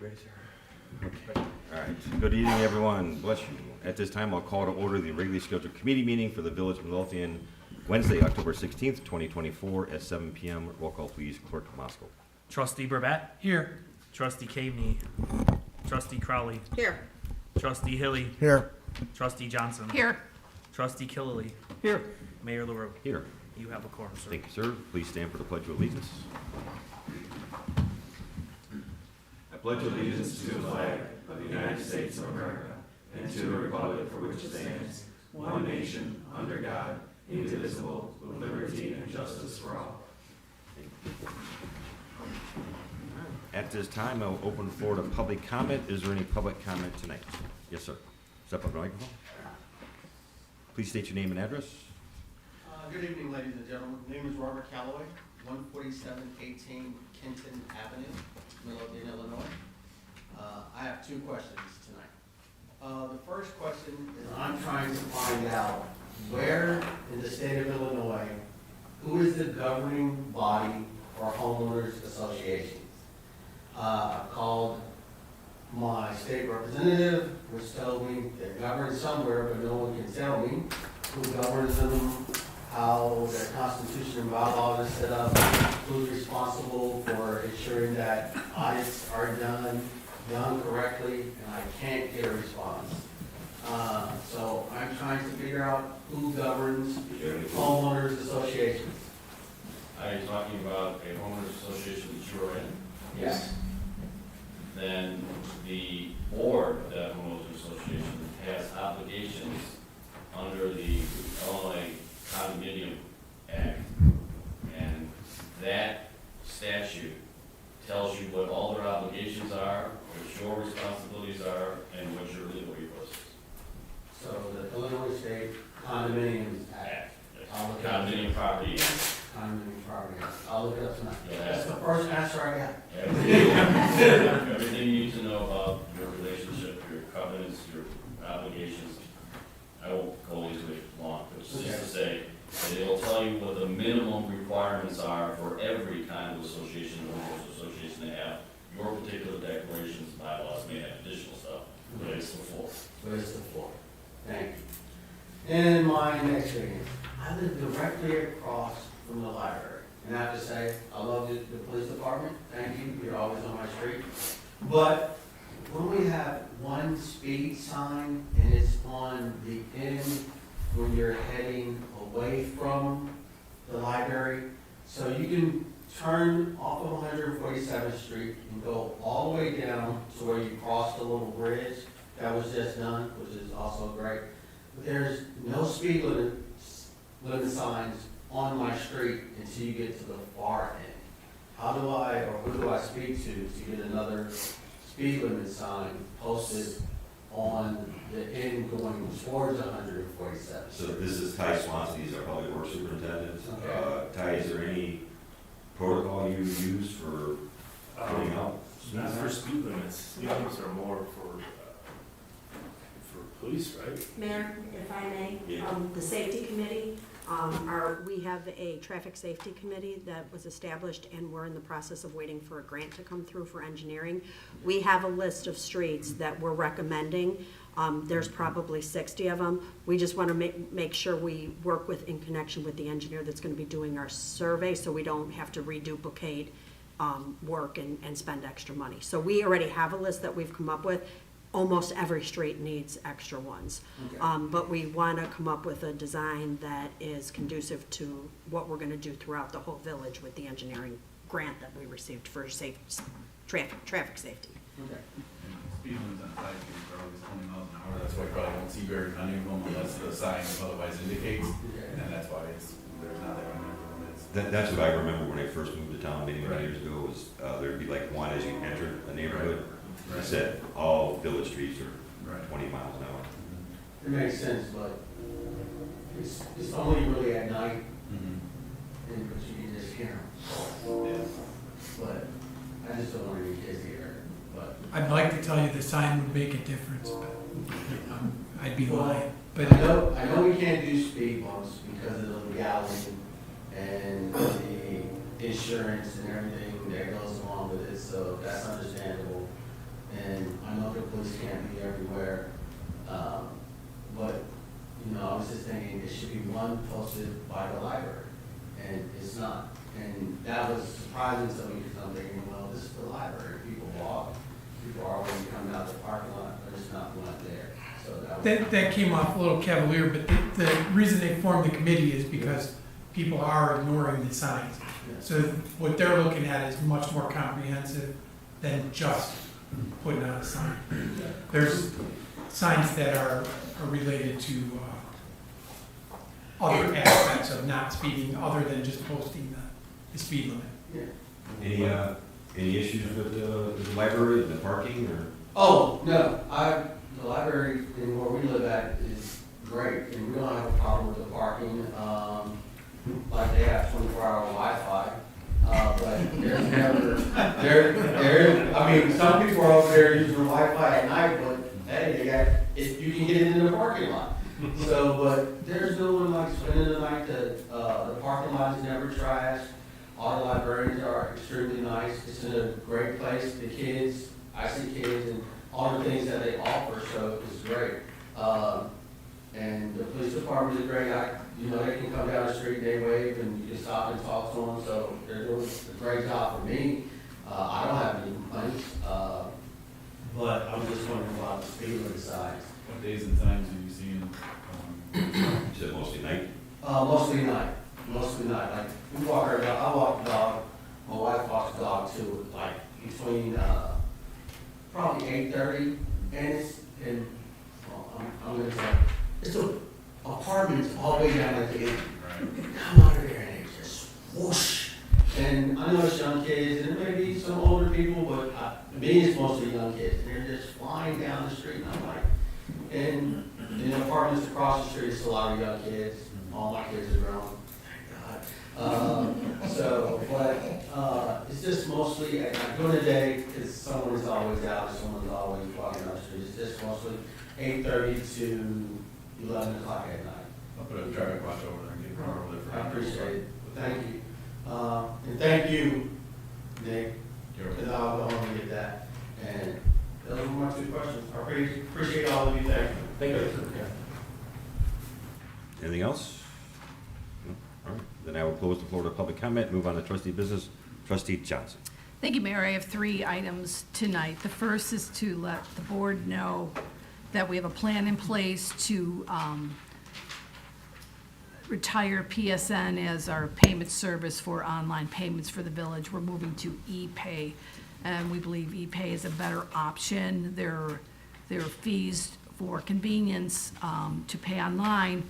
Ready, sir? Okay. All right. Good evening, everyone. Bless you. At this time, I'll call to order the regularly scheduled committee meeting for the Village of Midlothian, Wednesday, October 16th, 2024, at 7 p.m. Roll call, please. Clerk Moscow. Trustee Burbett. Here. Trustee Caveney. Trustee Crowley. Here. Trustee Hilly. Here. Trustee Johnson. Here. Trustee Killily. Here. Mayor LaRue. Here. You have a quorum, sir. Thank you, sir. Please stand for the Pledge of Allegiance. I pledge allegiance to the flag of the United States of America and to the republic for which it stands, one nation, under God, indivisible, with liberty and justice for all. At this time, I'll open the floor to public comment. Is there any public comment tonight? Yes, sir. Step up to the microphone. Please state your name and address. Good evening, ladies and gentlemen. My name is Robert Calloway, 14718 Kenton Avenue, Midlothian, Illinois. I have two questions tonight. The first question is I'm trying to find out where in the state of Illinois, who is the governing body for homeowners associations? I called my state representative, which told me they're governed somewhere, but no one can tell me who governs them, how their constitution and bylaws are set up, who's responsible for ensuring that audits are done correctly, and I can't get a response. So I'm trying to figure out who governs homeowners associations. Are you talking about a homeowners association that you are in? Yes. Then the board of that homeowners association has obligations under the Illinois Condominium Act. And that statute tells you what all their obligations are, what your responsibilities are, and what your legal recourse is. So the Illinois State Condominium Act. Condominium property. Condominium Property Act. I'll look it up tonight. Yeah. That's the first answer I got. Everything you need to know about your relationship, your covenants, your obligations. I won't go into it long, but it's just to say that it'll tell you what the minimum requirements are for every kind of association or homeowners association they have. Your particular declarations, bylaws may have additional stuff, but it's the full. But it's the floor. Thank you. And my next thing is, I live directly across from the library. And I have to say, I love the police department. Thank you. You're always on my street. But when we have one speed sign and it's on the end when you're heading away from the library, so you can turn off of 147th Street and go all the way down to where you cross the little bridge that was just done, which is also great. But there's no speed limit signs on my street until you get to the far end. How do I, or who do I speak to get another speed limit sign posted on the end going towards 147th? So this is Ty Swansky, he's our public works superintendent. Okay. Ty, is there any protocol you use for putting out? Not for speed limits. Speed limits are more for police, right? Mayor, if I may, Yeah. the safety committee, we have a traffic safety committee that was established, and we're in the process of waiting for a grant to come through for engineering. We have a list of streets that we're recommending. There's probably 60 of them. We just want to make sure we work in connection with the engineer that's going to be doing our survey, so we don't have to reduplicate work and spend extra money. So we already have a list that we've come up with. Almost every street needs extra ones. Okay. But we want to come up with a design that is conducive to what we're going to do throughout the whole village with the engineering grant that we received for traffic safety. Okay. Speed limits on side streets are always 20 miles an hour, that's why you probably won't see very many of them unless the sign otherwise indicates, and that's why there's not that many limits. That's what I remember when I first moved to town many years ago, was there'd be like one as you enter a neighborhood. It said all village streets are 20 miles an hour. It makes sense, but it's only really at night, and but you can just hear them. Yeah. But I just don't want any kids here. But I'd like to tell you the sign would make a difference, but I'd be lying. But I know we can't do speed bumps because of the legality and the insurance and everything that goes along with it, so that's understandable. And I know the police can't be everywhere, but, you know, I was just thinking it should be one posted by the library, and it's not. And that was surprising to me because I'm thinking, well, this is the library, people walk, people are already coming out the parking lot, but it's not one there. So that was. That came off a little cavalier, but the reason they formed the committee is because people are ignoring the signs. So what they're looking at is much more comprehensive than just putting out a sign. There's signs that are related to other aspects of not speeding, other than just posting the speed limit. Yeah. Any issues with the library, the parking, or? Oh, no, the library in where we live at is great, and we don't have a problem with the parking. Like they have 24-hour Wi-Fi, but there's never, I mean, some people are over there using their Wi-Fi at night, but hey, you can get it in the parking lot. So, but there's no one like spending the night. The parking lot is never trashed. All the librarians are extremely nice. It's in a great place. The kids, I see kids and all the things that they offer, so it's great. And the police department is great. You know, they can come down the street and they wave and you can stop and talk to them, so they're doing a great job for me. I don't have any complaints, but I'm just wondering about the speed limit signs. What days and times are you seeing? Is it mostly night? Mostly night. Mostly night. Like we walk our dog. I walk the dog. My wife walks the dog too. Like between probably 8:30 and I'm gonna say it's apartments all the way down at the end. Come out of there and they just whoosh. And I know it's young kids and maybe some older people, but me it's mostly young kids. They're just flying down the street and I'm like, and in the apartments across the street, it's a lot of young kids. All my kids are grown. But it's just mostly, during the day, because someone is always out, someone's always walking down the street. It's just mostly 8:30 to 11 o'clock at night. I'll put a traffic watch over there and get a car over there for I you. appreciate it. Thank you. And thank you, Nick, because I'll go home and get that. And those were my two questions. I appreciate all of you. Thank you. Thank you. Okay. Anything else? No? All right, then I will close the floor to public comment, move on to trustee business. Trustee Johnson. Thank you, Mayor. I have 3 items tonight. The first is to let the board know that we have a plan in place to retire PSN as our payment service for online payments for the village. We're moving to ePay, and we believe ePay is a better option. Their fees for convenience to pay online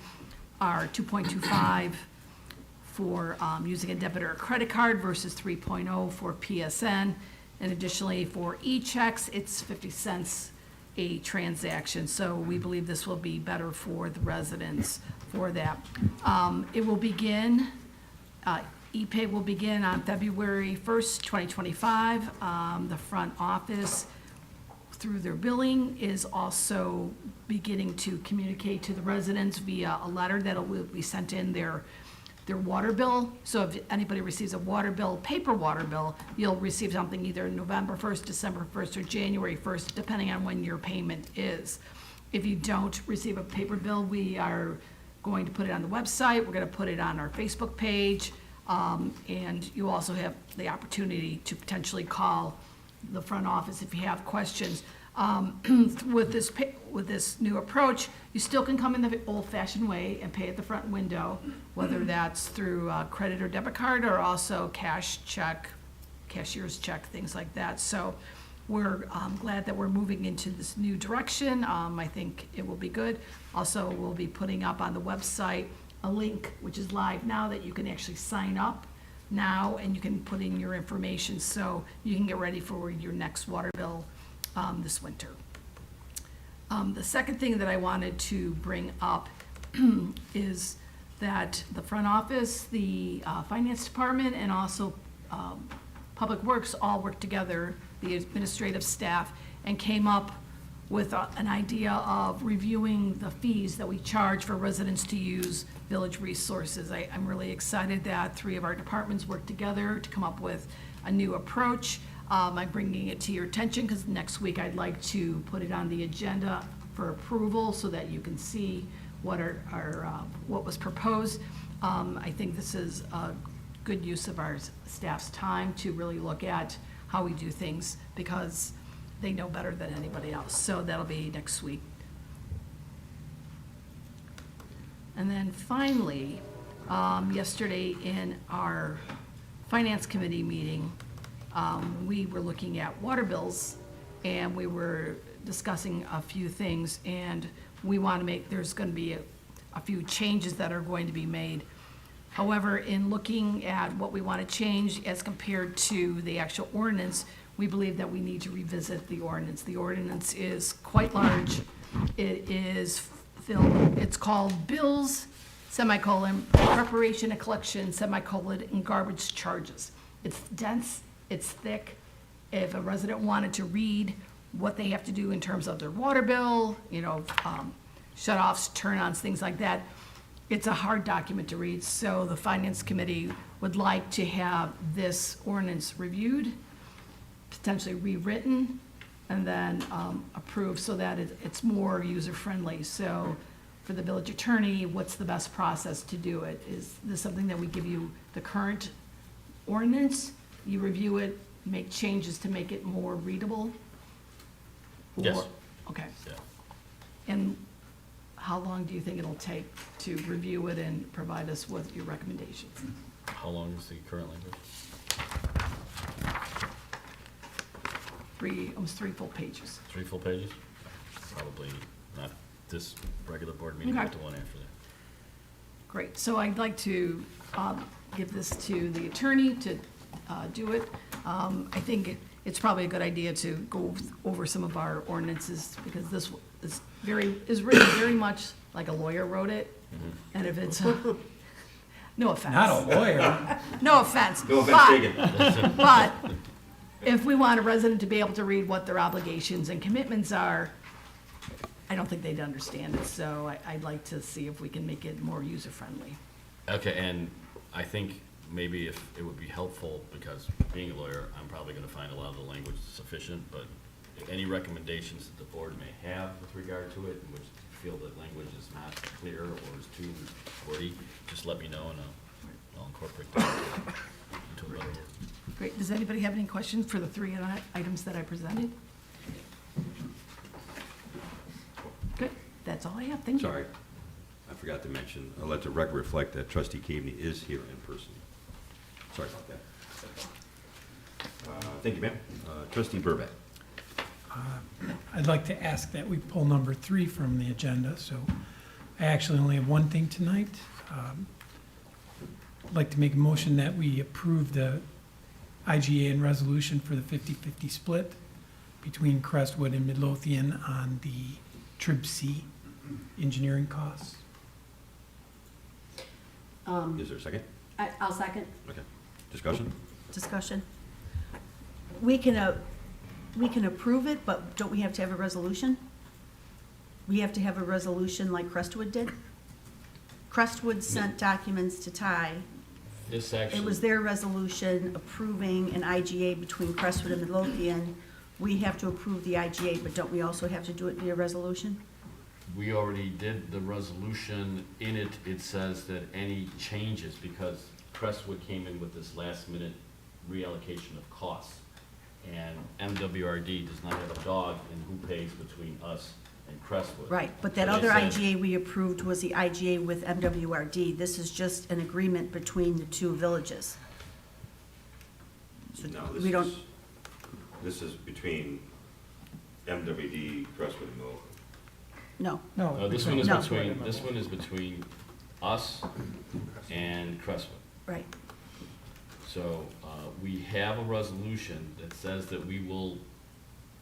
are 2.25 for using a debit or a credit card versus 3.0 for PSN. And additionally, for e-checks, it's 50 cents a transaction. So we believe this will be better for the residents for that. It will begin, ePay will begin on February 1st, 2025. The front office, through their billing, is also beginning to communicate to the residents via a letter that will be sent in their water bill. So if anybody receives a water bill, paper water bill, you'll receive something either November 1st, December 1st, or January 1st, depending on when your payment is. If you don't receive a paper bill, we are going to put it on the website. We're going to put it on our Facebook page. And you also have the opportunity to potentially call the front office if you have questions. With this new approach, you still can come in the old-fashioned way and pay at the front window, whether that's through credit or debit card, or also cash check, cashier's check, things like that. So we're glad that we're moving into this new direction. I think it will be good. Also, we'll be putting up on the website a link, which is live now, that you can actually sign up now and you can put in your information so you can get ready for your next water bill this winter. The second thing that I wanted to bring up is that the front office, the finance department, and also Public Works all worked together, the administrative staff, and came up with an idea of reviewing the fees that we charge for residents to use village resources. I'm really excited that 3 of our departments worked together to come up with a new approach. I'm bringing it to your attention because next week I'd like to put it on the agenda for approval so that you can see what what was proposed. I think this is a good use of our staff's time to really look at how we do things because they know better than anybody else. So that'll be next week. And then finally, yesterday in our Finance Committee meeting, we were looking at water bills and we were discussing a few things, and we want to make, there's going to be a few changes that are going to be made. However, in looking at what we want to change as compared to the actual ordinance, we believe that we need to revisit the ordinance. The ordinance is quite large. It is filled, it's called bills, semicolon, preparation and collection, semicolon, and garbage charges. It's dense, it's thick. If a resident wanted to read what they have to do in terms of their water bill, shut-offs, turn-ons, things like that, it's a hard document to read. So the Finance Committee would like to have this ordinance reviewed, potentially rewritten, and then approved so that it's more user-friendly. So for the village attorney, what's the best process to do it? Is this something that we give you the current ordinance, you review it, make changes to make it more readable? Yes. Or- Okay. Yeah. And how long do you think it'll take to review it and provide us with your recommendations? How long is the current language? Almost 3 full pages. 3 full pages? Probably not this regular board meeting, Okay. but the one after that. Great, so I'd like to give this to the attorney to do it. I think it's probably a good idea to go over some of our ordinances, because this is written very much like a lawyer wrote it, and if it's, no offense. Not a lawyer. No offense. No offense but- taken. But if we want a resident to be able to read what their obligations and commitments are, I don't think they'd understand it, so I'd like to see if we can make it more user-friendly. Okay, and I think maybe if it would be helpful, because being a lawyer, I'm probably gonna find a lot of the language sufficient, but any recommendations that the board may have with regard to it, in which you feel that language is not clear or is too wordy, just let me know and I'll incorporate that into a better word. Great, does anybody have any questions for the 3 items that I presented? Good, that's all I have, thank you. Sorry, I forgot to mention, I'll let the record reflect that trustee Caveney is here in person. Sorry about that. Thank you, ma'am. Trustee Burback. I'd like to ask that we pull number 3 from the agenda, so I actually only have one thing tonight. I'd like to make a motion that we approve the IGA and resolution for the 50-50 split between Crestwood and Midlothian on the Trib C engineering costs. Is there a second? I'll second. Okay. Discussion? Discussion. We can approve it, but don't we have to have a resolution? We have to have a resolution like Crestwood did? Crestwood sent documents to Ty. This It actually, was their resolution approving an IGA between Crestwood and Midlothian. We have to approve the IGA, but don't we also have to do it via resolution? we already did the resolution. In it, it says that any changes, because Crestwood came in with this last minute reallocation of costs. And MWRD does not have a dog in who pays between us and Crestwood. Right, but that So other they said- IGA we approved was the IGA with MWRD. This is just an agreement between the two villages. So No, we don't, this is between MWD, Crestwood, and Millville. no. No, this one is No. between, this one is between us and Crestwood. Right. So, we have a resolution that says that we will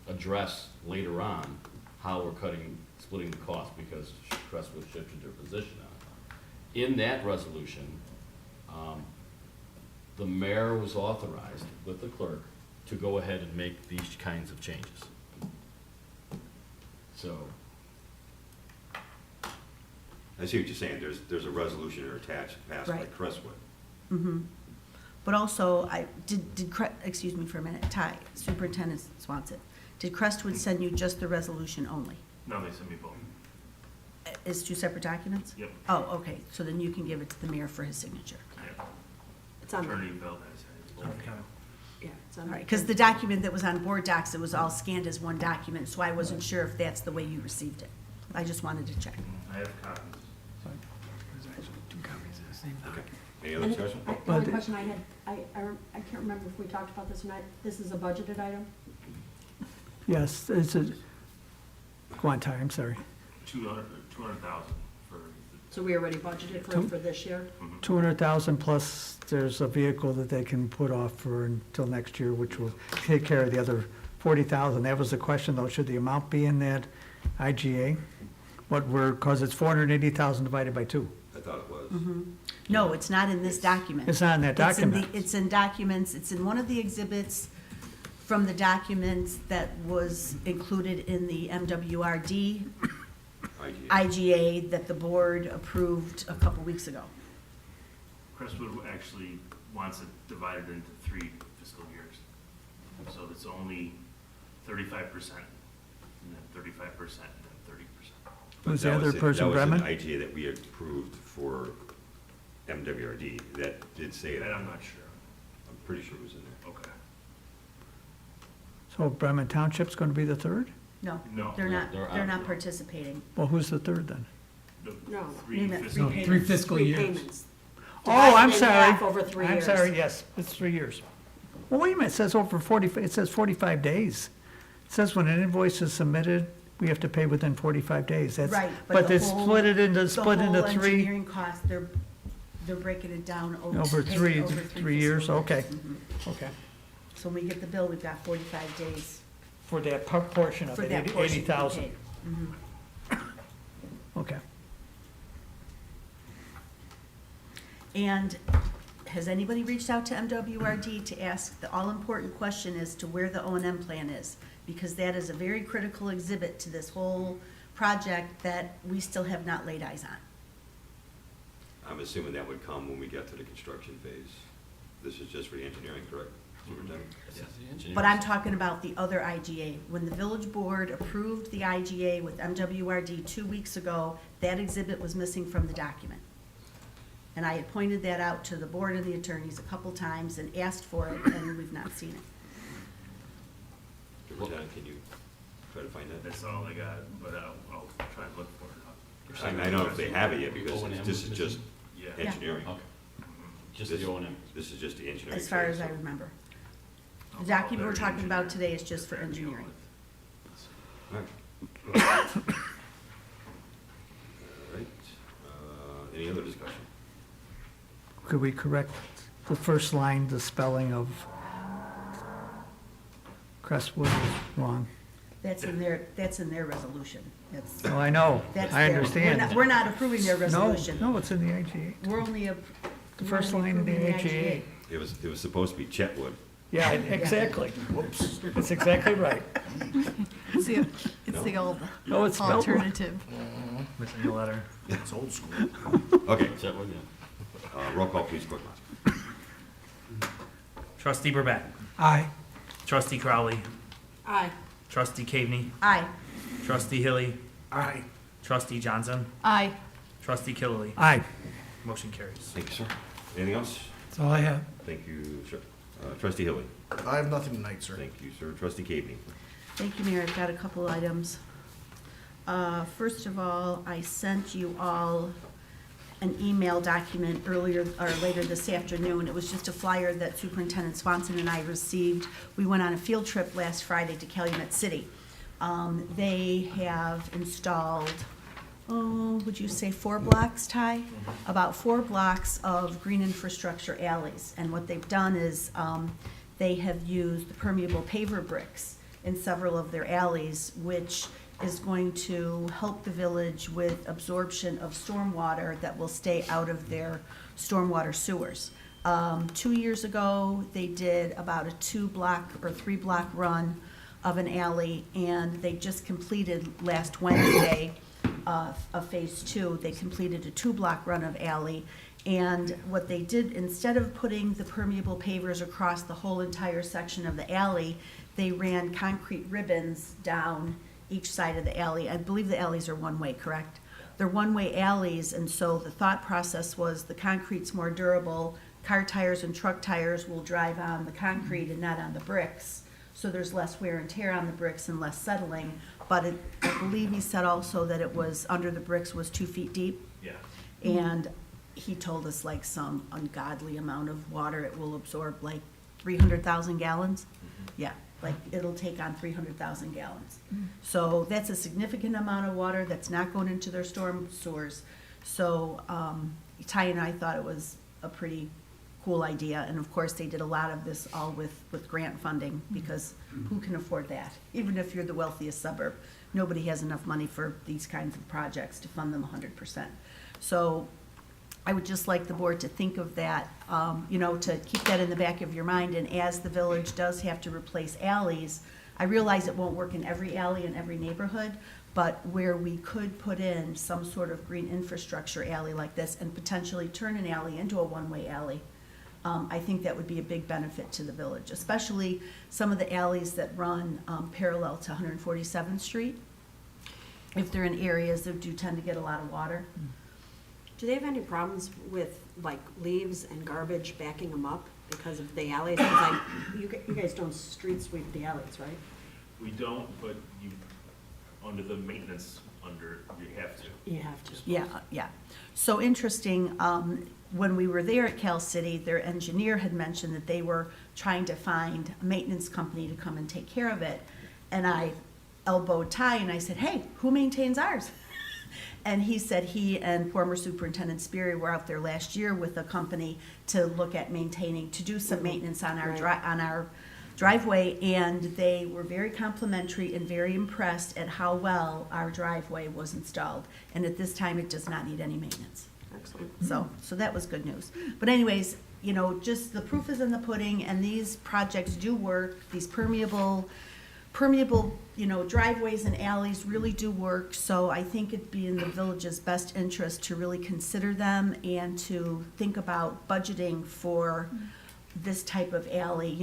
address later on how we're splitting the cost, because Crestwood shifted their position on it. In that resolution, the mayor was authorized with the clerk to go ahead and make these kinds of changes. So, I see what you're saying, there's a resolution attached, passed by Right. Crestwood. But also, excuse me for a minute, Ty, Superintendent Swanson, did Crestwood send you just the resolution only? No, they sent me both. Is two separate documents? Yep. Oh, okay, so then you can give it to the mayor for his signature. It's on, Attorney Valdez has both. yeah, it's All on. right, because the document that was on board docs, it was all scanned as one document, so I wasn't sure if that's the way you received it. I just wanted to check. I have copies. Any other discussion? The only question I had, I can't remember if we talked about this or not, this is a budgeted item? Yes, it's a, go on, Ty, I'm sorry. 200,000 for, So we already budgeted for this year? 200,000 plus there's a vehicle that they can put off for until next year, which will take care of the other 40,000. That was the question, though, should the amount be in that IGA? Because it's 480,000 divided by 2. I thought it was. No, it's not in this document. It's not in that document. It's in documents, it's in one of the exhibits from the documents that was included in the MWRD IGA that the board approved a couple weeks ago. Crestwood actually wants it divided into 3 fiscal years. So it's only 35%, and then 35%, and then 30%. Who's the other person, Bremen? That was an IGA that we approved for MWRD. That did say That that. I'm not sure. I'm pretty sure it was in there. Okay. So Bremen Township's going to be the third? No, No. they're not, They're they're not out. participating. Well, who's the third then? The No. 3 Name it, fiscal 3 years. 3 fiscal Three years. payments. Oh, I'm Divided in sorry. half over 3 I'm years. sorry, yes, it's 3 years. Well, wait a minute, it says over 40, it says 45 days. It says when an invoice is submitted, we have to pay within 45 days. That's- Right, But the they whole- split it into, The whole 3, engineering cost, they're breaking it down over paying 3, over 3 years, fiscal okay, Mhm. okay. So when we get the bill, we've got 45 days For that portion of for it, that portion to be 80,000, paid. Mhm. okay. And has anybody reached out to MWRD to ask the all-important question as to where the O&M plan is? Because that is a very critical exhibit to this whole project that we still have not laid eyes on. I'm assuming that would come when we get to the construction phase. This is just for the engineering, correct? Superintendent? But I'm talking about the other IGA. When the village board approved the IGA with MWRD 2 weeks ago, that exhibit was missing from the document. And I had pointed that out to the board and the attorneys a couple times and asked for it, and we've not seen it. Superintendent, can you try to find that? That's all I got, but I'll try and look for it. I mean, I don't know if they have it yet, because this is just Yeah. engineering. Okay. Just This- the O&M. This is just the engineering. As far phase, as I so- remember. I'll The document call we're their talking about engineer. today is just for engineering. All right. All right. Any other discussion? Could we correct the first line, the spelling of Crestwood is wrong? That's in their resolution. That's, Oh, I know, that's I their- understand. We're not approving their No, resolution. no, it's in the IGA. We're only, The first line of the IGA. It was supposed to be Chetwood. Yeah, exactly. Whoops, that's exactly right. It's the old No, it's spelled wrong. alternative. Missing a letter. It's old school. Okay, Is that what, yeah? roll call, please, quick. Trustee Burback. Aye. Trustee Crowley. Aye. Trustee Caveney. aye. Trustee Hilly. Aye. Trustee Johnson. Aye. Trustee Killily. Aye. Motion carries. Thank you, sir. Anything else? That's all I have. Thank you, sir. Trustee Hilly. I have nothing tonight, sir. Thank you, sir. Trustee Caveney. Thank you, Mayor. I've got a couple items. First of all, I sent you all an email document earlier, or later this afternoon. It was just a flyer that Superintendent Swanson and I received. We went on a field trip last Friday to Calumet City. They have installed, would you say 4 blocks, Ty? About 4 blocks of green infrastructure alleys. And what they've done is, they have used permeable paver bricks in several of their alleys, which is going to help the village with absorption of stormwater that will stay out of their stormwater sewers. 2 years ago, they did about a 2-block or 3-block run of an alley, and they just completed last Wednesday of phase 2. They completed a 2-block run of alley, And what they did, instead of putting the permeable pavers across the whole entire section of the alley, they ran concrete ribbons down each side of the alley. I believe the alleys are one-way, correct? They're one-way alleys, and so the thought process was the concrete's more durable. Car tires and truck tires will drive on the concrete and not on the bricks. So there's less wear and tear on the bricks and less settling. But I believe he said also that it was, under the bricks was 2 feet deep. Yeah. And he told us like some ungodly amount of water it will absorb, like 300,000 gallons. Yeah, like it'll take on 300,000 gallons. So that's a significant amount of water that's not going into their storm sewers. So Ty and I thought it was a pretty cool idea. And of course, they did a lot of this all with grant funding, because who can afford that? Even if you're the wealthiest suburb, nobody has enough money for these kinds of projects to fund them 100%. So I would just like the board to think of that, to keep that in the back of your mind. And as the village does have to replace alleys, I realize it won't work in every alley in every neighborhood, but where we could put in some sort of green infrastructure alley like this and potentially turn an alley into a one-way alley, I think that would be a big benefit to the village, especially some of the alleys that run parallel to 147th Street. If they're in areas that do tend to get a lot of water. Do they have any problems with like leaves and garbage backing them up because of the alleys? 'Cause you guys don't street sweep the alleys, right? We don't, but you, under the maintenance, you have to. You have to. Yeah. So interesting, when we were there at Cal City, their engineer had mentioned that they were trying to find a maintenance company to come and take care of it. And I elbowed Ty and I said, hey, who maintains ours? And he said he and former Superintendent Sperry were out there last year with a company to look at to do some maintenance on our on our driveway, and they were very complimentary and very impressed at how well our driveway was installed. And at this time, it does not need any maintenance. Excellent. So that was good news. But anyways, just the proof is in the pudding, and these projects do work. These permeable, driveways and alleys really do work. So I think it'd be in the village's best interest to really consider them and to think about budgeting for this type of alley.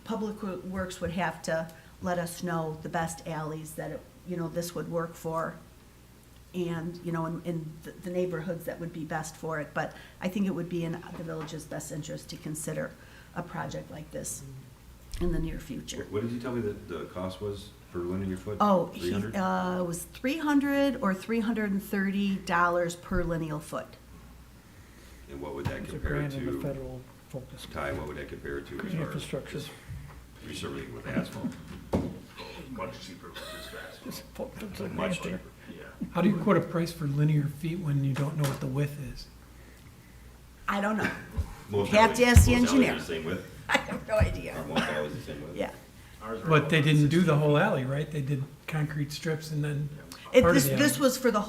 Public Works would have to let us know the best alleys that, this would work for, and, in the neighborhoods that would be best for it. But I think it would be in the village's best interest to consider a project like this in the near future. What did you tell me that the cost was per linear foot? Oh, $300? it was $300 or $330 per lineal foot. And what would that It's a compare grant in the to, federal focus. Ty, what would that compare to as Green far as infrastructure. just resurfacing with asphalt? Much cheaper with this fast. It's a grant Much there. cheaper. Yeah. How do you quote a price for linear feet when you don't know what the width is? I don't know. Most Have to alleys- ask the most alleys are engineer. the same width, I have no idea. or most alleys the same width? Yeah. Ours are But they about didn't do 60. the whole alley, right? They did concrete strips and then It, part of this, the this alley. was for the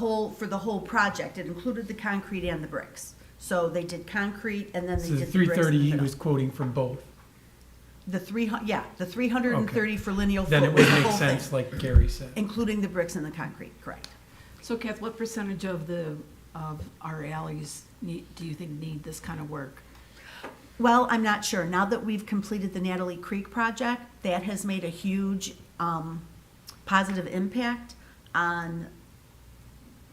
whole project. It included the concrete and the bricks. So they did concrete and then they So the did the bricks in the 330 he middle. was quoting from both. The 330 for lineal Then it foot was would the make whole thing, sense, like Gary said. including the bricks and the concrete, correct. So Kath, what percentage of our alleys do you think need this kind of work? Well, I'm not sure. Now that we've completed the Natalie Creek project, that has made a huge positive impact on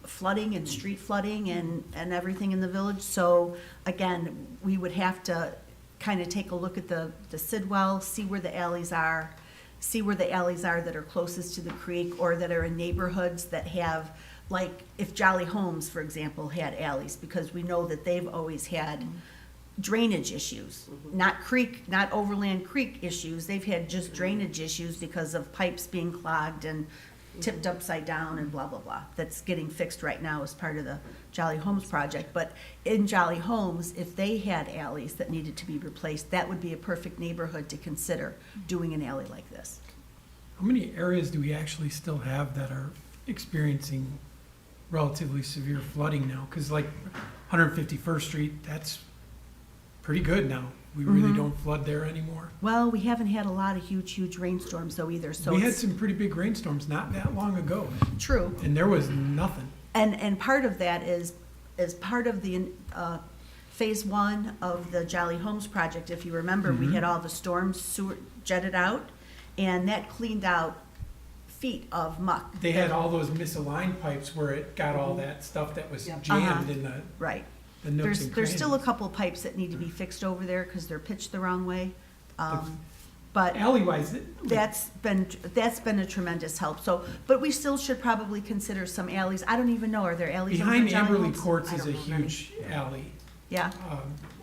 flooding and street flooding and everything in the village. So again, we would have to kind of take a look at the Sidwell, see where the alleys are that are closest to the creek or that are in neighborhoods that have, like if Jolly Homes, for example, had alleys, because we know that they've always had drainage issues, not overland creek issues. They've had just drainage issues because of pipes being clogged and tipped upside down and blah, blah, blah. That's getting fixed right now as part of the Jolly Homes project. But in Jolly Homes, if they had alleys that needed to be replaced, that would be a perfect neighborhood to consider doing an alley like this. How many areas do we actually still have that are experiencing relatively severe flooding now? Because like 151st Street, that's pretty good now. We really don't flood there anymore. Well, we haven't had a lot of huge rainstorms though either, so We had it's some pretty big rainstorms not that long ago, true. and there was nothing. And part of that is as part of the, phase one of the Jolly Homes project, if you remember, we had all the storm sewer jetted out, and that cleaned out feet of muck. They had all those misaligned pipes where it got all that stuff that was Uh-huh. jammed in Right. the nooks and There's still a crannies. couple of pipes that need to be fixed over there, because they're pitched the wrong way. But Alleywise, that's been a tremendous help, so, but we still should probably consider some alleys. I don't even know, are there alleys over behind Jolly Amberley Homes? Courts I is don't a know of any. huge alley, Yeah,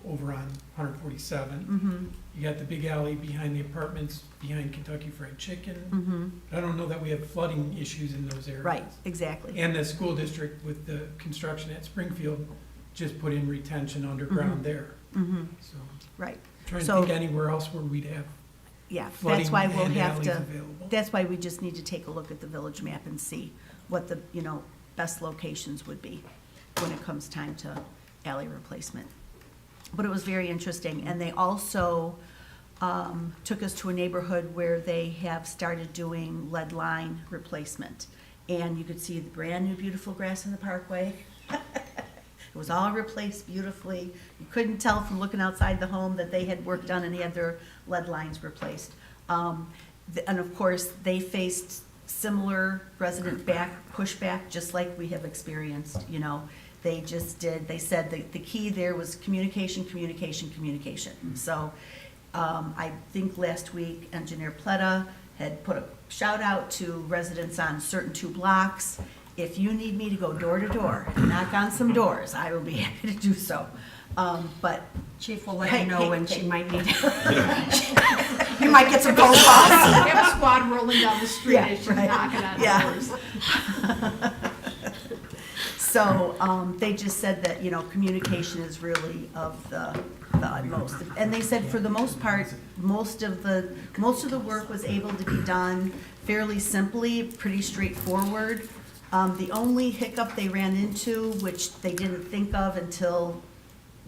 over on 147. mm-hmm, You got the big alley behind the apartments, behind Kentucky Fried Chicken. mm-hmm, I don't know that we have flooding issues in those areas. right, exactly. And the school district with the construction at Springfield just put in retention underground there. Mm-hmm, So right, trying to So- think anywhere else where we'd have yeah, flooding that's why we'll and have alleys to, available. that's why we just need to take a look at the village map and see what the, best locations would be when it comes time to alley replacement. But it was very interesting, and they also took us to a neighborhood where they have started doing lead line replacement. And you could see the brand-new beautiful grass in the parkway. It was all replaced beautifully. You couldn't tell from looking outside the home that they had work done and had their lead lines replaced. And of course, they faced similar resident pushback, just like we have experienced, They said the key there was communication, communication, communication. So I think last week, Engineer Pletta had put a shout out to residents on certain 2 blocks. If you need me to go door to door and knock on some doors, I will be happy to do so. But Chief will let Hey, you know hey, when hey. she might need. You might get some phone calls. We have a squad rolling down the street Yeah, and she's right. knocking on Yeah. doors. So, they just said that, communication is really of the utmost. And they said for the most part, most of the work was able to be done fairly simply, pretty straightforward. The only hiccup they ran into, which they didn't think of until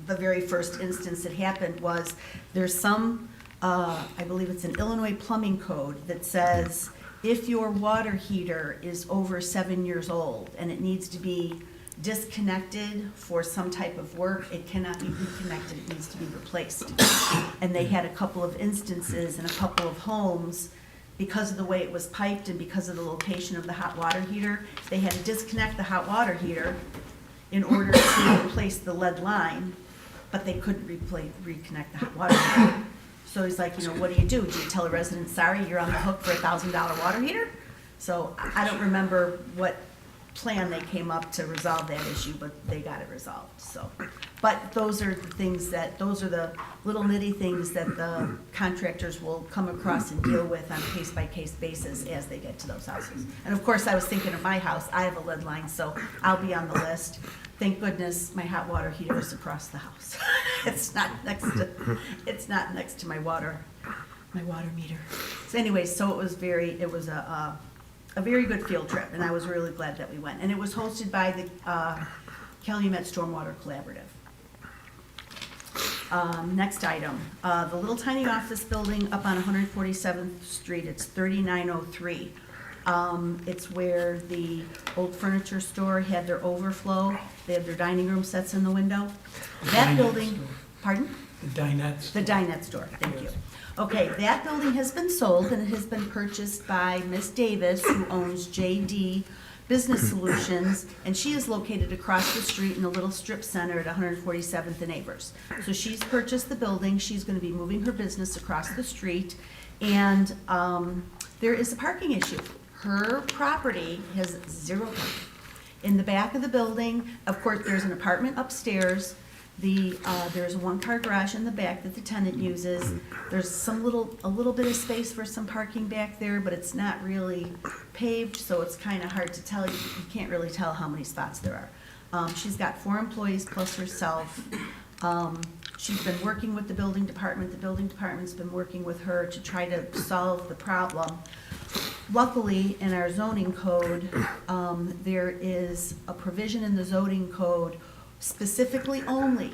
the very first instance it happened, was there's some, I believe it's an Illinois plumbing code that says if your water heater is over 7 years old and it needs to be disconnected for some type of work, it cannot be reconnected, it needs to be replaced. And they had a couple of instances in a couple of homes, because of the way it was piped and because of the location of the hot water heater, they had to disconnect the hot water heater in order to replace the lead line, but they couldn't reconnect the hot water heater. So he's like, what do? Do you tell a resident, sorry, you're on the hook for a $1,000 water heater? So I don't remember what plan they came up to resolve that issue, but they got it resolved, so. But those are the little nitty things that the contractors will come across and deal with on a case-by-case basis as they get to those houses. And of course, I was thinking of my house, I have a lead line, so I'll be on the list. Thank goodness my hot water heater is across the house. It's not next to my water meter. So anyways, so it was a very good field trip, and I was really glad that we went. And it was hosted by the Calumet Stormwater Collaborative. Next item, the little tiny office building up on 147th Street, it's 3903. It's where the old furniture store had their overflow. They have their dining room sets in the window. That dinette building, store. pardon? The dinette. The dinette store, thank you. Okay, that building has been sold and it has been purchased by Miss Davis, who owns JD Business Solutions, and she is located across the street in a little strip center at 147th and Avers. So she's purchased the building, she's gonna be moving her business across the street, and there is a parking issue. Her property has 0 parking. In the back of the building, of course, there's an apartment upstairs. There's a 1-car garage in the back that the tenant uses. There's a little bit of space for some parking back there, but it's not really paved, so it's kind of hard to tell. You can't really tell how many spots there are. She's got 4 employees plus herself. She's been working with the building department. The building department's been working with her to try to solve the problem. Luckily, in our zoning code, there is a provision in the zoning code specifically only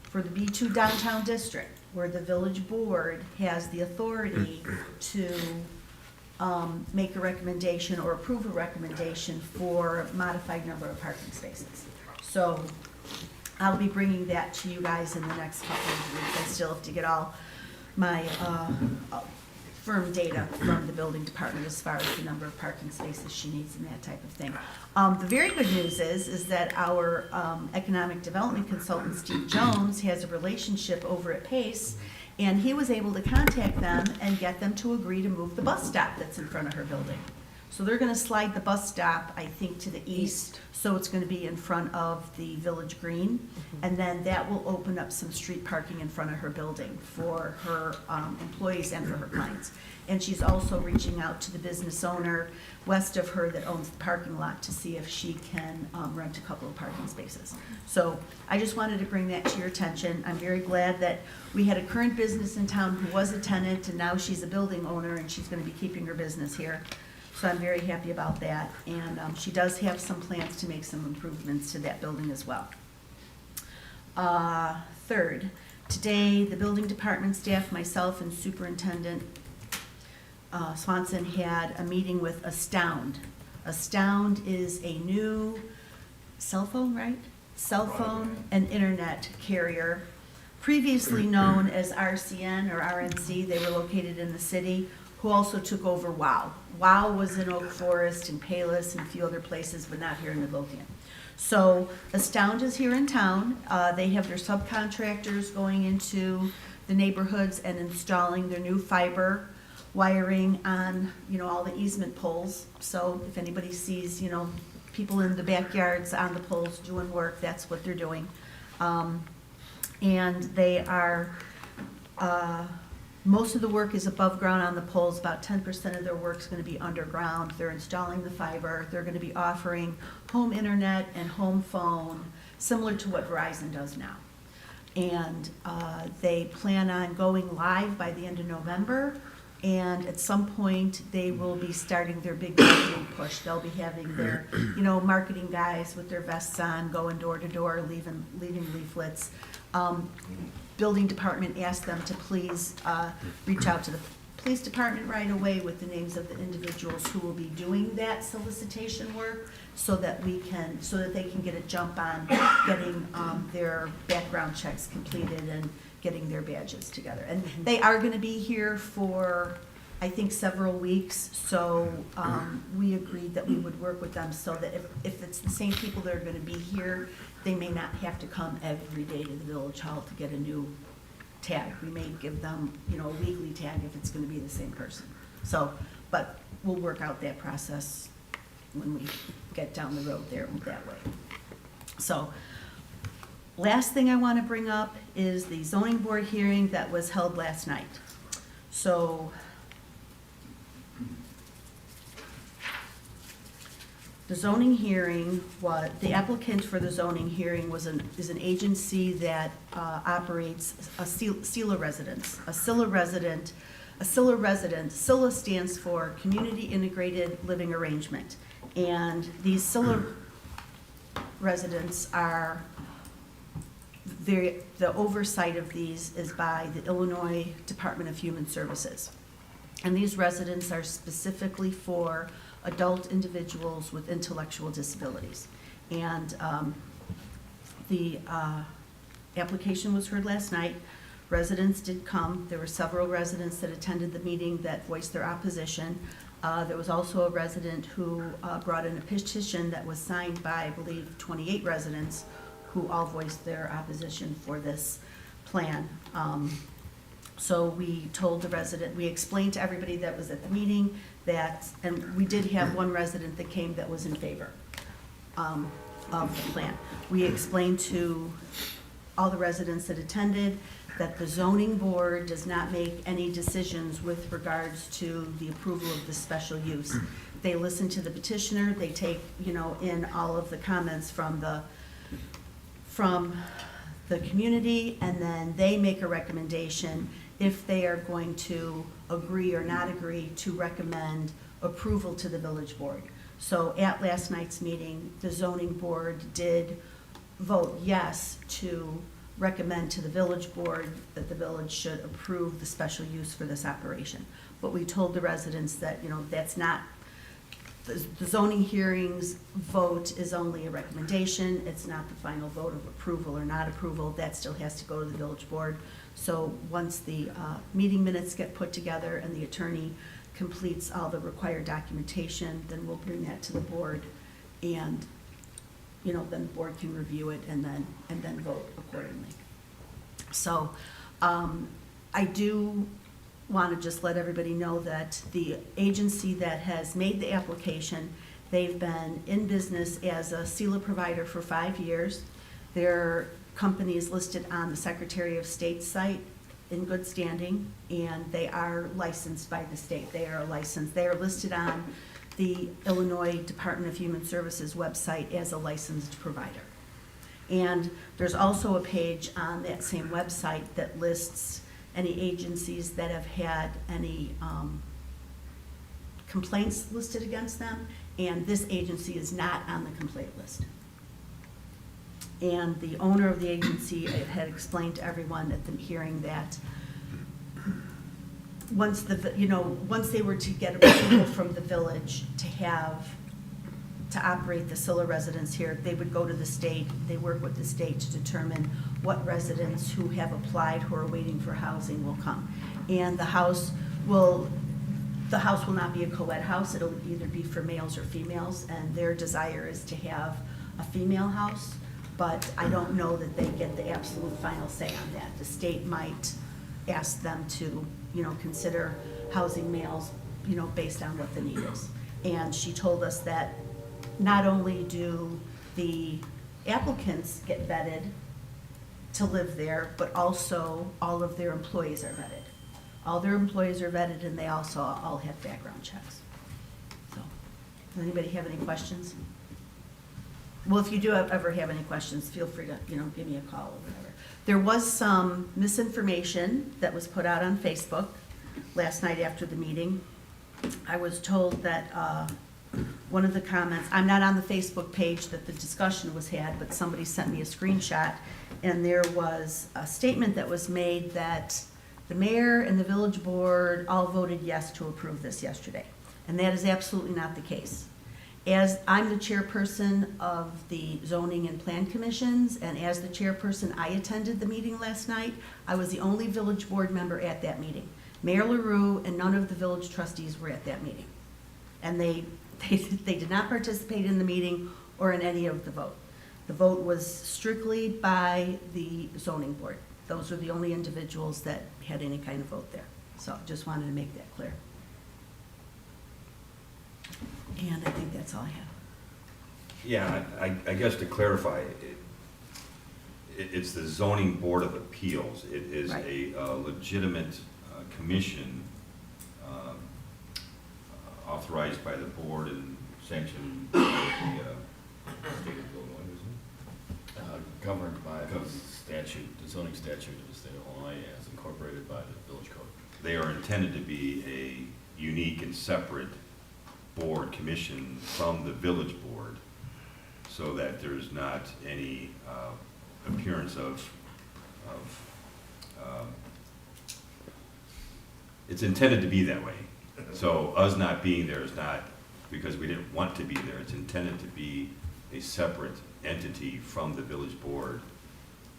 for the B2 downtown district, where the village board has the authority to make a recommendation or approve a recommendation for modified number of parking spaces. So I'll be bringing that to you guys in the next couple of weeks. I still have to get all my firm data from the building department as far as the number of parking spaces she needs and that type of thing. The very good news is that our economic development consultant, Steve Jones, has a relationship over at Pace, and he was able to contact them and get them to agree to move the bus stop that's in front of her building. So they're gonna slide the bus stop, I think, to the east, so it's gonna be in front of the Village Green. And then that will open up some street parking in front of her building for her employees and for her clients. And she's also reaching out to the business owner west of her that owns the parking lot to see if she can rent a couple of parking spaces. So I just wanted to bring that to your attention. I'm very glad that we had a current business in town who was a tenant, and now she's a building owner, and she's gonna be keeping her business here. So I'm very happy about that, and she does have some plans to make some improvements to that building as well. Third, today, the building department staff, myself, and Superintendent Swanson had a meeting with Astound. Astound is a new cell phone, right? Cell phone and internet carrier, previously known as RCN or RNC. They were located in the city, who also took over WOW. WOW was in Oak Forest and Palos and a few other places, but not here in Midlothian. So Astound is here in town. They have their subcontractors going into the neighborhoods and installing their new fiber wiring on, all the easement poles. So if anybody sees, people in the backyards on the poles doing work, that's what they're doing. And they are, most of the work is above ground on the poles. About 10% of their work's gonna be underground. They're installing the fiber. They're gonna be offering home internet and home phone, similar to what Verizon does now. And they plan on going live by the end of November. And at some point, they will be starting their big marketing push. They'll be having their, marketing guys with their vests on, going door to door, leaving leaflets. Building department asked them to please reach out to the police department right away with the names of the individuals who will be doing that solicitation work, so that they can get a jump on getting their background checks completed and getting their badges together. And they are gonna be here for, I think, several weeks, so we agreed that we would work with them so that if it's the same people that are gonna be here, they may not have to come every day to the village hall to get a new tag. We may give them, a weekly tag if it's gonna be the same person. So, but we'll work out that process when we get down the road there that way. So, last thing I wanna bring up is the zoning board hearing that was held last night. So, the zoning hearing the applicant for the zoning hearing is an agency that operates a SILA residence. A SILA resident, SILA stands for Community Integrated Living Arrangement. And these SILA residents are, the oversight of these is by the Illinois Department of Human Services. And these residents are specifically for adult individuals with intellectual disabilities. And the application was heard last night. Residents did come. There were several residents that attended the meeting that voiced their opposition. There was also a resident who brought in a petition that was signed by, I believe, 28 residents who all voiced their opposition for this plan. So we told the resident, we explained to everybody that was at the meeting that, and we did have one resident that came that was in favor of the plan. We explained to all the residents that attended that the zoning board does not make any decisions with regards to the approval of the special use. They listen to the petitioner, they take, in all of the comments from the community, and then they make a recommendation if they are going to agree or not agree to recommend approval to the village board. So at last night's meeting, the zoning board did vote yes to recommend to the village board that the village should approve the special use for this operation. But we told the residents that, that's not the zoning hearings vote is only a recommendation. It's not the final vote of approval or not approval. That still has to go to the village board. So once the meeting minutes get put together and the attorney completes all the required documentation, then we'll bring that to the board, and, you know, then the board can review it and then vote accordingly. So, I do want to just let everybody know that the agency that has made the application, they've been in business as a SELA provider for 5 years. Their company is listed on the Secretary of State's site in good standing, and they are licensed by the state. They are licensed. They are listed on the Illinois Department of Human Services website as a licensed provider. And there's also a page on that same website that lists any agencies that have had any complaints listed against them, and this agency is not on the complaint list. And the owner of the agency had explained to everyone at the hearing that once they were to get approval from the village to operate the SILA residence here, they would go to the state, they work with the state to determine what residents who have applied, who are waiting for housing, will come. And the house will not be a co-ed house, it'll either be for males or females, and their desire is to have a female house, but I don't know that they get the absolute final say on that. The state might ask them to, consider housing males, based on what the need is. And she told us that not only do the applicants get vetted to live there, but also all of their employees are vetted. All their employees are vetted, and they also all have background checks. So, does anybody have any questions? Well, if you do ever have any questions, feel free to, give me a call or whatever. There was some misinformation that was put out on Facebook last night after the meeting. I was told that one of the comments, I'm not on the Facebook page that the discussion was had, but somebody sent me a screenshot, and there was a statement that was made that the mayor and the village board all voted yes to approve this yesterday. And that is absolutely not the case. As I'm the chairperson of the zoning and plan commissions, and as the chairperson, I attended the meeting last night. I was the only village board member at that meeting. Mayor LaRue and none of the village trustees were at that meeting. And they did not participate in the meeting or in any of the vote. The vote was strictly by the zoning board. Those were the only individuals that had any kind of vote there. So just wanted to make that clear. And I think that's all I have. Yeah, I guess to clarify, it's the zoning board of appeals. It is Right. a legitimate commission authorized by the board and sanctioned by the state of Illinois, isn't it? Governed by the statute, the zoning statute of the state of Illinois as incorporated by the village code. They are intended to be a unique and separate board commission from the village board, so that there's not any appearance of it's intended to be that way. So us not being there is not because we didn't want to be there. It's intended to be a separate entity from the village board,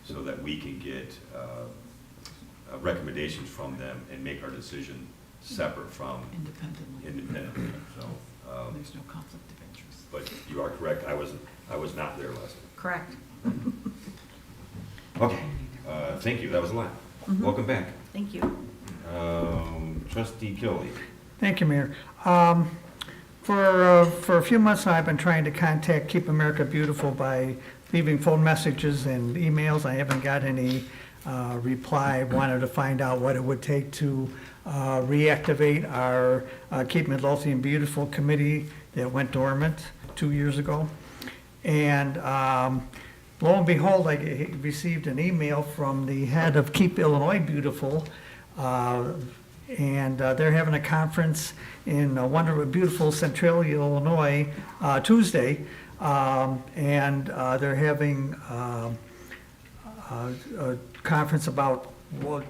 so that we can get recommendations from them and make our decision separate from independently. So There's no conflict of interest. but you are correct, I was not there last night. Correct. Okay, thank you, that was a lot. Mhm. Welcome back. Thank you. Trustee Kiley. Thank you, Mayor. For a few months now, I've been trying to contact Keep America Beautiful by leaving phone messages and emails. I haven't got any reply. Wanted to find out what it would take to reactivate our Keep Midlothian Beautiful committee that went dormant 2 years ago. And lo and behold, I received an email from the head of Keep Illinois Beautiful, and they're having a conference in beautiful Centralia, Illinois, Tuesday, and they're having a conference about,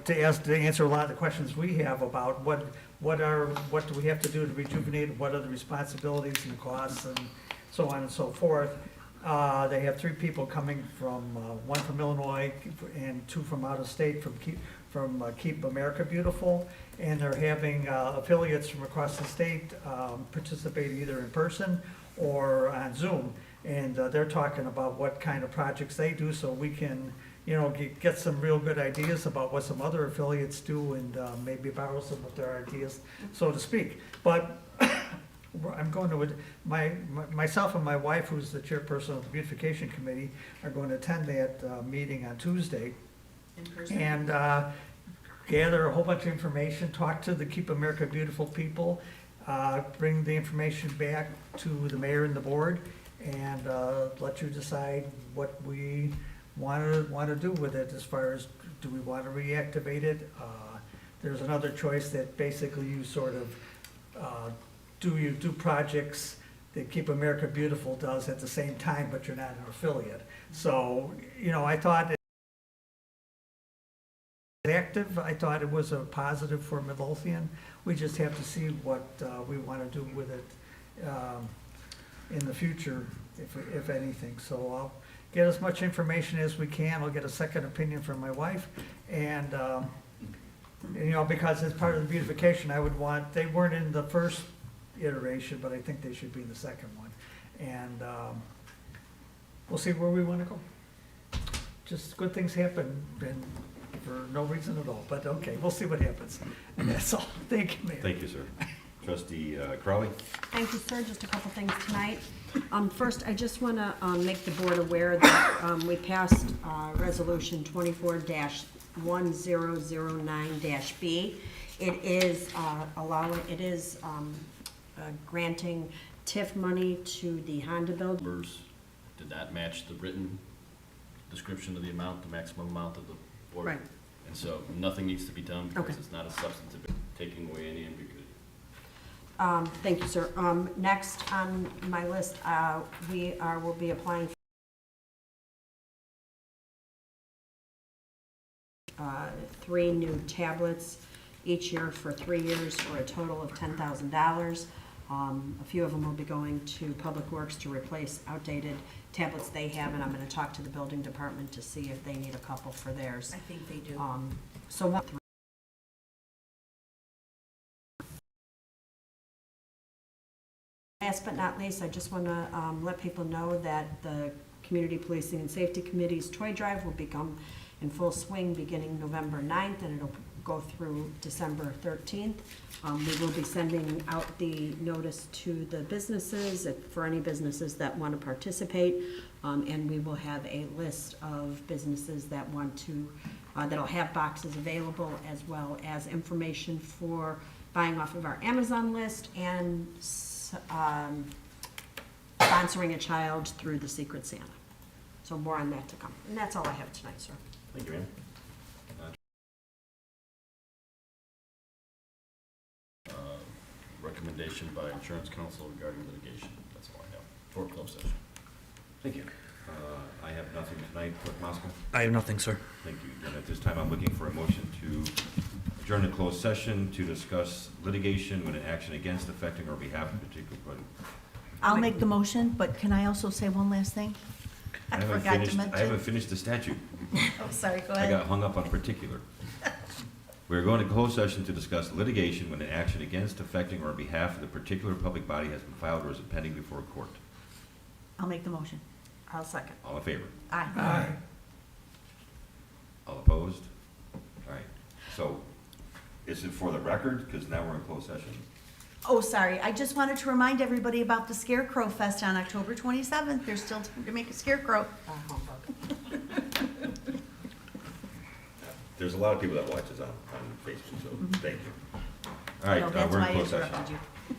to answer a lot of the questions we have about what what do we have to do to rejuvenate, what are the responsibilities and the costs and so on and so forth. They have 3 people coming from, 1 from Illinois and 2 from out of state from Keep America Beautiful. And they're having affiliates from across the state participate either in person or on Zoom. And they're talking about what kind of projects they do so we can, get some real good ideas about what some other affiliates do and maybe borrow some of their ideas, so to speak. But I'm going to, myself and my wife, who's the chairperson of the beautification committee, are going to attend that meeting on Tuesday. In person? And gather a whole bunch of information, talk to the Keep America Beautiful people, bring the information back to the mayor and the board, and let you decide what we want to do with it as far as, do we want to reactivate it? There's another choice that basically you sort of do projects that Keep America Beautiful does at the same time, but you're not an affiliate. So, I thought active. I thought it was a positive for Midlothian. We just have to see what we want to do with it in the future, if anything. So I'll get as much information as we can. I'll get a second opinion from my wife. And, because as part of the beautification, they weren't in the first iteration, but I think they should be in the second one. And we'll see where we want to go. Just good things happen, and for no reason at all, but okay, we'll see what happens. And that's all. Thank you, Mayor. Thank you, sir. Trustee Crowley? Thank you, sir. Just a couple things tonight. First, I just want to make the board aware that we passed Resolution 24-1009-B. It is granting TIF money to the Honda build. Numbers did not match the written description of the amount, the maximum amount of the board. Right. And so nothing needs to be done because Okay. it's not a substantive, taking away any ambiguity. Thank you, sir. Next on my list, we'll be applying for 3 new tablets each year for 3 years for a total of $10,000. A few of them will be going to Public Works to replace outdated tablets they have, and I'm going to talk to the building department to see if they need a couple for theirs. I think they do. Last but not least, I just want to let people know that the Community Policing and Safety Committee's toy drive will become in full swing beginning November 9th, and it'll go through December 13th. We will be sending out the notice to the businesses, for any businesses that want to participate, and we will have a list of businesses that want to, that'll have boxes available, as well as information for buying off of our Amazon list and sponsoring a child through the Secret Santa. So more on that to come. And that's all I have tonight, sir. Thank you, ma'am. Recommendation by insurance counsel regarding litigation. That's all I have for closed session. Thank you. I have nothing tonight. Clerk Moscow? I have nothing, sir. Thank you. And at this time, I'm looking for a motion to adjourn the closed session to discuss litigation when an action against, affecting, or behalf of a particular party. I'll make the motion, but can I also say one last thing? I forgot to mention. I haven't finished the statute. Oh, sorry, go I ahead. got hung up on particular. We're going to closed session to discuss litigation when an action against, affecting, or on behalf of the particular public body has been filed or is pending before a court. I'll make the motion. I'll second. All in favor? Aye. All opposed? All right. So, is it for the record? Because now we're in closed session. Oh, sorry, I just wanted to remind everybody about the Scarecrow Fest on October 27th. There's still time to make a scarecrow. There's a lot of people that watch us on Facebook, so thank you. All right, No, that's we're why in I closed session. interrupted you.